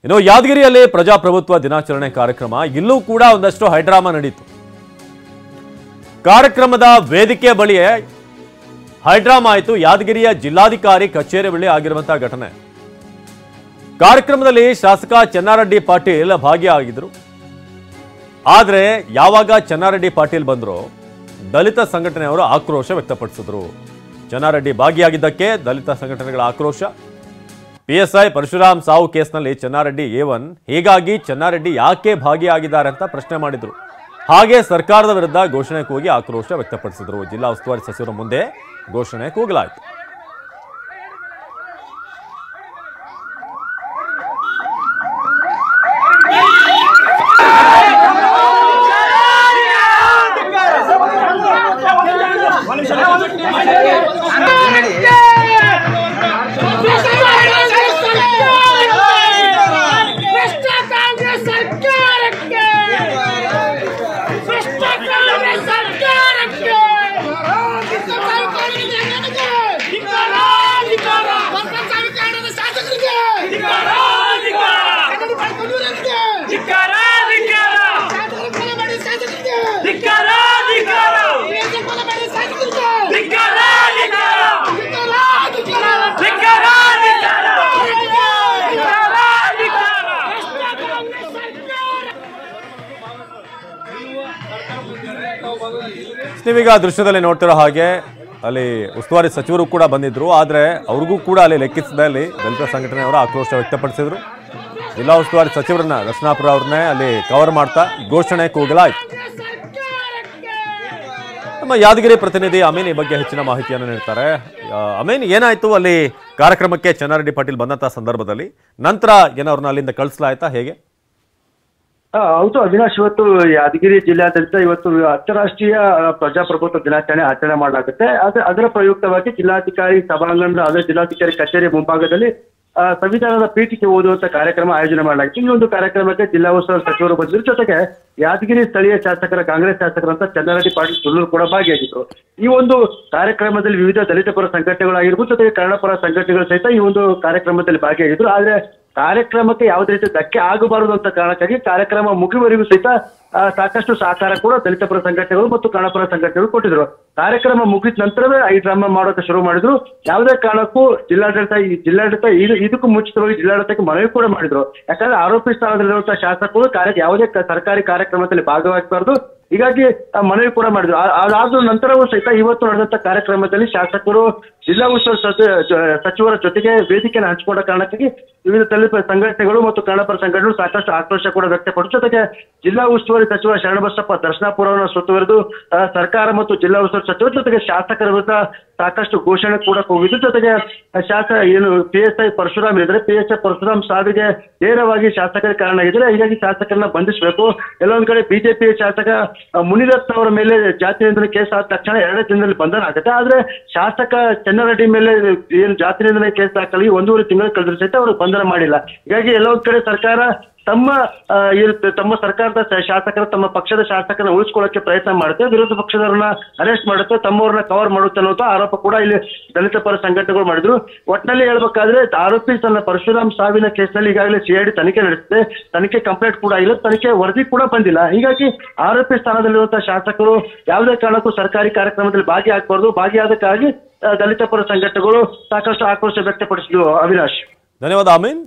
ಇನ್ನು ಯಾದಗಿರಿಯಲ್ಲಿ ಪ್ರಜಾಪ್ರಭುತ್ವ ದಿನಾಚರಣೆ ಕಾರ್ಯಕ್ರಮ ಇಲ್ಲೂ ಕೂಡ ಒಂದಷ್ಟು ಹೈಡ್ರಾಮಾ ನಡೆಯಿತು. ಕಾರ್ಯಕ್ರಮದ ವೇದಿಕೆ ಬಳಿಯೇ ಹೈಡ್ರಾಮಾ ಆಯಿತು. ಯಾದಗಿರಿಯ ಜಿಲ್ಲಾಧಿಕಾರಿ ಕಚೇರಿ ಬಳಿ ಆಗಿರುವಂತಹ ಘಟನೆ. ಕಾರ್ಯಕ್ರಮದಲ್ಲಿ ಶಾಸಕ ಚೆನ್ನಾರೆಡ್ಡಿ ಪಾಟೀಲ್ ಭಾಗಿಯಾಗಿದ್ದರು. ಆದರೆ ಯಾವಾಗ ಚೆನ್ನಾರೆಡ್ಡಿ ಪಾಟೀಲ್ ಬಂದ್ರು ದಲಿತ ಸಂಘಟನೆಯವರು ಆಕ್ರೋಶ ವ್ಯಕ್ತಪಡಿಸಿದ್ರು. ಚೆನ್ನಾರೆಡ್ಡಿ ಭಾಗಿಯಾಗಿದ್ದಕ್ಕೆ ದಲಿತ ಸಂಘಟನೆಗಳ ಆಕ್ರೋಶ. PSI ಪರಶುರಾಮ್ ಸಾವು ಕೇಸ್ನಲ್ಲಿ ಚೆನ್ನಾರೆಡ್ಡಿ A1, ಹೀಗಾಗಿ ಚೆನ್ನಾರೆಡ್ಡಿ ಯಾಕೆ ಭಾಗಿಯಾಗಿದ್ದಾರೆ ಅಂತ ಪ್ರಶ್ನೆ ಮಾಡಿದ್ರು. ಹಾಗೆ ಸರ್ಕಾರದ ವಿರುದ್ಧ ಘೋಷಣೆ ಕೂಗಿ ಆಕ್ರೋಶ ವ್ಯಕ್ತಪಡಿಸಿದ್ರು. ಜಿಲ್ಲಾ ಉಸ್ತುವಾರಿ ಸಚಿವರ ಮುಂದೆ ಘೋಷಣೆ ಕೂಗಲಾಯಿತು. ನೀವೀಗ ದೃಶ್ಯದಲ್ಲಿ ನೋಡ್ತಿರೋ ಹಾಗೆ ಅಲ್ಲಿ ಉಸ್ತುವಾರಿ ಸಚಿವರು ಕೂಡ ಬಂದಿದ್ರು. ಆದರೆ ಅವ್ರಿಗೂ ಕೂಡ ಅಲ್ಲಿ ಲೆಕ್ಕಿಸದಲ್ಲಿ ದಲಿತ ಸಂಘಟನೆಯವರು ಆಕ್ರೋಶ ವ್ಯಕ್ತಪಡಿಸಿದ್ರು. ಜಿಲ್ಲಾ ಉಸ್ತುವಾರಿ ಸಚಿವರನ್ನ ದರ್ಶನಾಪುರ ಅವ್ರನ್ನೇ ಅಲ್ಲಿ ಕವರ್ ಮಾಡ್ತಾ ಘೋಷಣೆ ಕೂಗಲಾಯಿತು. ನಮ್ಮ ಯಾದಗಿರಿ ಪ್ರತಿನಿಧಿ ಅಮೀನ್ ಈ ಬಗ್ಗೆ ಹೆಚ್ಚಿನ ಮಾಹಿತಿಯನ್ನು ನೀಡ್ತಾರೆ. ಅಮೀನ್, ಏನಾಯ್ತು ಅಲ್ಲಿ ಕಾರ್ಯಕ್ರಮಕ್ಕೆ ಚೆನ್ನಾರೆಡ್ಡಿ ಪಾಟೀಲ್ ಬಂದಂತಹ ಸಂದರ್ಭದಲ್ಲಿ? ನಂತರ ಏನವ್ರನ್ನ ಅಲ್ಲಿಂದ ಕಳಿಸಲಾಯ್ತಾ, ಹೇಗೆ? ಹೌದು ಅವಿನಾಶ್, ಇವತ್ತು ಯಾದಗಿರಿ ಜಿಲ್ಲಾದ್ಯಂತ ಇವತ್ತು ಅಂತಾರಾಷ್ಟ್ರೀಯ ಪ್ರಜಾಪ್ರಭುತ್ವ ದಿನಾಚರಣೆ ಆಚರಣೆ ಮಾಡಲಾಗುತ್ತೆ. ಅದರ ಪ್ರಯುಕ್ತವಾಗಿ ಜಿಲ್ಲಾಧಿಕಾರಿ ಸಭಾಂಗಣದ ಅದೇ ಜಿಲ್ಲಾಧಿಕಾರಿ ಕಚೇರಿ ಮುಂಭಾಗದಲ್ಲಿ ಸಂವಿಧಾನದ ಪೀಠಿಕೆ ಓದುವಂತ ಕಾರ್ಯಕ್ರಮ ಆಯೋಜನೆ ಮಾಡಲಾಗಿತ್ತು. ಈ ಒಂದು ಕಾರ್ಯಕ್ರಮಕ್ಕೆ ಜಿಲ್ಲಾ ಉಸ್ತುವಾರಿ ಸಚಿವರು ಬಂದಿದ್ರು. ಜೊತೆಗೆ ಯಾದಗಿರಿ ಸ್ಥಳೀಯ ಶಾಸಕರ ಕಾಂಗ್ರೆಸ್ ಶಾಸಕರಂತ ಚೆನ್ನಾರೆಡ್ಡಿ ಪಾಟೀಲ್ ಸುಳ್ಳೂರು ಕೂಡ ಭಾಗಿಯಾಗಿದ್ರು. ಈ ಒಂದು ಕಾರ್ಯಕ್ರಮದಲ್ಲಿ ವಿವಿಧ ದಲಿತ ಪರ ಸಂಘಟನೆಗಳಾಗಿರ್ಬೋದು, ಜೊತೆಗೆ ಕನ್ನಡ ಪರ ಸಂಘಟನೆಗಳು ಸಹಿತ ಈ ಒಂದು ಕಾರ್ಯಕ್ರಮದಲ್ಲಿ ಭಾಗಿಯಾಗಿದ್ರು. ಆದ್ರೆ ಕಾರ್ಯಕ್ರಮಕ್ಕೆ ಯಾವುದೇ ರೀತಿ ಧಕ್ಕೆ ಆಗಬಾರದು ಅಂತ ಕಾರಣಕ್ಕಾಗಿ ಕಾರ್ಯಕ್ರಮ ಮುಗಿಯುವವರೆಗೂ ಸಹಿತ ಸಾಕಷ್ಟು ಸಹಕಾರ ಕೂಡ ದಲಿತ ಪರ ಸಂಘಟನೆಗಳು ಮತ್ತು ಕನ್ನಡ ಪರ ಸಂಘಟನೆಗಳು ಕೊಟ್ಟಿದ್ರು. ಕಾರ್ಯಕ್ರಮ ಮುಗಿದ ನಂತರವೇ ಈ ಡ್ರಾಮಾ ಮಾಡೋಕೆ ಶುರು ಮಾಡಿದ್ರು. ಯಾವುದೇ ಕಾರಣಕ್ಕೂ ಜಿಲ್ಲಾಡಳಿತ ಇದಕ್ಕೂ ಮುಂಚಿತವಾಗಿ ಜಿಲ್ಲಾಡಳಿತಕ್ಕೆ ಮನವಿ ಕೂಡ ಮಾಡಿದ್ರು. ಯಾಕಂದ್ರೆ ಆರೋಪಿ ಸ್ಥಾನದಲ್ಲಿರುವಂತಹ ಶಾಸಕರು ಯಾವುದೇ ಸರ್ಕಾರಿ ಕಾರ್ಯಕ್ರಮದಲ್ಲಿ ಭಾಗವಹಿಸಬಾರದು, ಹೀಗಾಗಿ ಮನವಿ ಕೂಡ ಮಾಡಿದ್ರು. ಅದಾದ ನಂತರವೂ ಸಹಿತ ಇವತ್ತು ನಡೆದಂತ ಕಾರ್ಯಕ್ರಮದಲ್ಲಿ ಶಾಸಕರು ಜಿಲ್ಲಾ ಉಸ್ತುವಾರಿ ಸಚಿವರ ಜೊತೆಗೆ ವೇದಿಕೆಯನ್ನು ಹಂಚಿಕೊಂಡ ಕಾರಣಕ್ಕಾಗಿ ವಿವಿಧ ದಲಿತ ಸಂಘಟನೆಗಳು ಮತ್ತು ಕನ್ನಡ ಪರ ಸಂಘಟನೆಗಳು ಸಾಕಷ್ಟು ಆಕ್ರೋಶ ಕೂಡ ವ್ಯಕ್ತಪಡಿಸಿತು. ಜೊತೆಗೆ ಜಿಲ್ಲಾ ಉಸ್ತುವಾರಿ ಸಚಿವ ಶರಣಬಸಪ್ಪ ದರ್ಶನಾಪುರವನ್ನು ಸುತ್ತುವರೆದು ಸರ್ಕಾರ ಮತ್ತು ಜಿಲ್ಲಾ ಉಸ್ತುವಾರಿ ಸಚಿವರ ಜೊತೆಗೆ ಶಾಸಕರ ವಿರುದ್ಧ ಸಾಕಷ್ಟು ಘೋಷಣೆ ಕೂಡ ಕೂಗಿದ್ದು. ಜೊತೆಗೆ PSI ಪರಶುರಾಮ್ ಇದ್ರೆ PSI ಪರಶುರಾಮ್ ಸಾವಿಗೆ ನೇರವಾಗಿ ಶಾಸಕರ ಕಾರಣ ಇದ್ರೆ, ಹೀಗಾಗಿ ಶಾಸಕರನ್ನ ಬಂಧಿಸಬೇಕು. ಎಲ್ಲೊಂದ್ ಕಡೆ ಬಿಜೆಪಿ ಶಾಸಕ ಮುನಿರತ್ನ ಅವರ ಮೇಲೆ ಜಾತಿ ನಿಂದನೆ ಕೇಸ್ ಆದ ತಕ್ಷಣ 2 ದಿನದಲ್ಲಿ ಬಂಧನ ಆಗುತ್ತೆ. ಆದ್ರೆ ಶಾಸಕ ಚೆನ್ನಾರೆಡ್ಡಿ ಮೇಲೆ ಏನು ಜಾತಿ ನಿಂದನೆ ಕೇಸ್ ದಾಖಲಾಗಿ 1.5 ತಿಂಗಳು ಕಳೆದ್ರೆ ಸಹಿತ ಅವರು ಬಂಧನ ಮಾಡಿಲ್ಲ. ಹೀಗಾಗಿ ಎಲ್ಲೊಂದ್ ಕಡೆ ಸರ್ಕಾರ ತಮ್ಮ ಸರ್ಕಾರದ ಶಾಸಕರ ತಮ್ಮ ಪಕ್ಷದ ಶಾಸಕರನ್ನ ಉಳಿಸ್ಕೊಳ್ಳೋಕೆ ಪ್ರಯತ್ನ ಮಾಡುತ್ತೆ, ವಿರೋಧ ಪಕ್ಷದವ್ರನ್ನ ಅರೆಸ್ಟ್ ಮಾಡುತ್ತೆ, ತಮ್ಮವ್ರನ್ನ ಕವರ್ ಮಾಡುತ್ತೆ ಅನ್ನೋ ಆರೋಪ ಕೂಡ ಇಲ್ಲಿ ದಲಿತ ಪರ ಸಂಘಟನೆಗಳು ಮಾಡಿದ್ರು. ಒಟ್ಟಿನಲ್ಲಿ ಹೇಳ್ಬೇಕಾದ್ರೆ ಆರೋಪಿ ತನ್ನ ಪರಶುರಾಮ್ ಸಾವಿನ ಕೇಸ್ನಲ್ಲಿ ಈಗಾಗಲೇ CID ತನಿಖೆ ನಡೆಸಿದೆ. ತನಿಖೆ ಕಂಪ್ಲೀಟ್ ಕೂಡ ಇಲ್ಲ, ತನಿಖೆ ವರದಿ ಕೂಡ ಬಂದಿಲ್ಲ. ಹೀಗಾಗಿ ಆರೋಪಿ ಸ್ಥಾನದಲ್ಲಿರುವಂತಹ ಶಾಸಕರು ಯಾವುದೇ ಕಾರಣಕ್ಕೂ ಸರ್ಕಾರಿ ಕಾರ್ಯಕ್ರಮದಲ್ಲಿ ಭಾಗಿಯಾಗಬಾರ್ದು. ಭಾಗಿಯಾದಕ್ಕಾಗಿ ದಲಿತ ಪರ ಸಂಘಟನೆಗಳು ಸಾಕಷ್ಟು ಆಕ್ರೋಶ ವ್ಯಕ್ತಪಡಿಸಿದ್ರು. ಅವಿನಾಶ್, ಧನ್ಯವಾದ ಅಮೀನ್.